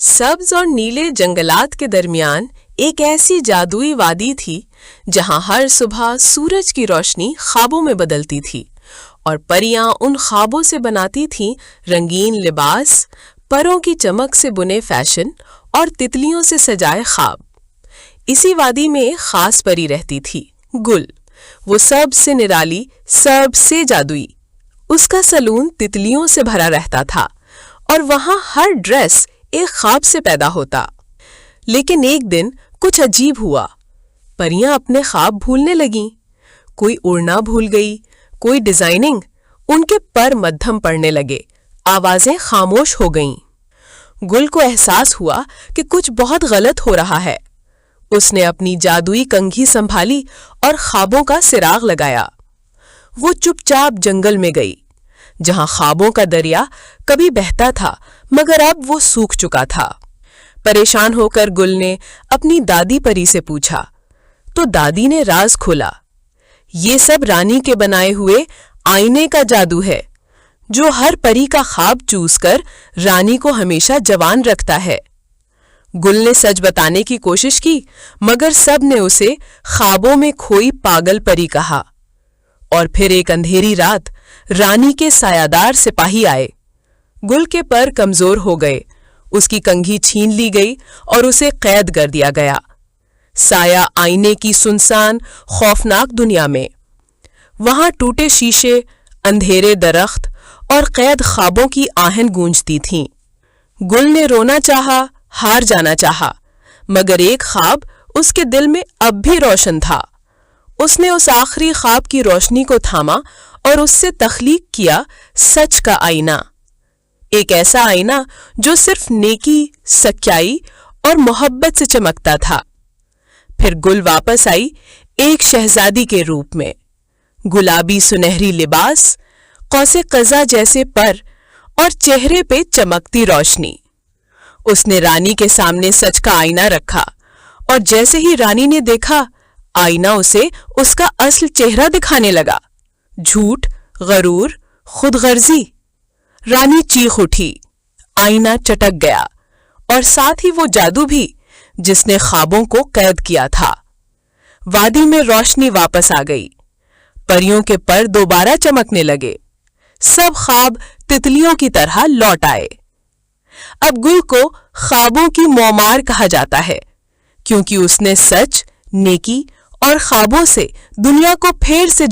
سبز اور نیلے جنگلات کے درمیان ایک ایسی جادوئی وادی تھی جہاں ہر صبح سورج کی روشنی خوابوں میں بدلتی تھی اور پریاں ان خوابوں سے بناتی تھیں رنگین لباس، پروں کی چمک سے بنے فیشن اور تتلیوں سے سجائے خواب۔ اسی وادی میں ایک خاص پری رہتی تھی، گل۔ وہ سب سے نرالی، سب سے جادوئی۔ اس کا سلون تتلیوں سے بھرا رہتا تھا اور وہاں ہر ڈریس ایک خواب سے پیدا ہوتا۔ لیکن ایک دن کچھ عجیب ہوا۔ پریاں اپنے خواب بھولنے لگیں۔ کوئی اڑنا بھول گئی، کوئی ڈیزائننگ۔ ان کے پر مدھم پڑنے لگے، آوازیں خاموش ہو گئیں۔ گل کو احساس ہوا کہ کچھ بہت غلط ہو رہا ہے۔ اس نے اپنی جادوئی کنگھی سنبھالی اور خوابوں کا سراغ لگایا۔ وہ چپ چاپ جنگل میں گئی، جہاں خوابوں کا دریا کبھی بہتا تھا مگر اب وہ سوکھ چکا تھا۔ پریشان ہو کر گل نے اپنی دادی پری سے پوچھا، تو دادی نے راز کھولا۔ یہ سب رانی کے بنائے ہوئے آئینے کا جادو ہے، جو ہر پری کا خواب چوس کر رانی کو ہمیشہ جوان رکھتا ہے۔ گل نے سچ بتانے کی کوشش کی مگر سب نے اسے خوابوں میں کھوئی پاگل پری کہا۔ اور پھر ایک اندھیری رات رانی کے سایہ دار سپاہی آئے۔ گل کے پر کمزور ہو گئے، اس کی کنگھی چھین لی گئی اور اسے قید کر دیا گیا، سایہ آئینے کی سنسان خوفناک دنیا میں۔ وہاں ٹوٹے شیشے، اندھیرے درخت اور قید خوابوں کی آہن گونجتی تھیں۔ گل نے رونا چاہا، ہار جانا چاہا، مگر ایک خواب اس کے دل میں اب بھی روشن تھا۔ اس نے اس آخری خواب کی روشنی کو تھاما اور اس سے تخلیق کیا سچ کا آئینہ، ایک ایسا آئینہ جو صرف نیکی، سچائی اور محبت سے چمکتا تھا۔ پھر گل واپس آئی ایک شہزادی کے روپ میں، گلابی سنہری لباس، قوس قزح جیسے پر اور چہرے پہ چمکتی روشنی۔ اس نے رانی کے سامنے سچ کا آئینہ رکھا اور جیسے ہی رانی نے دیکھا، آئینہ اسے اس کا اصل چہرہ دکھانے لگا، جھوٹ، غرور، خود غرضی۔ رانی چیخ اٹھی، آئینہ چٹک گیا اور ساتھ ہی وہ جادو بھی جس نے خوابوں کو قید کیا تھا۔ وادی میں روشنی واپس آ گئی، پریوں کے پر دوبارہ چمکنے لگے، سب خواب تتلیوں کی طرح لوٹ آئے۔ اب گل کو خوابوں کی مومار کہا جاتا ہے، کیونکہ اس نے سچ، نیکی اور خوابوں سے دنیا کو پھر سے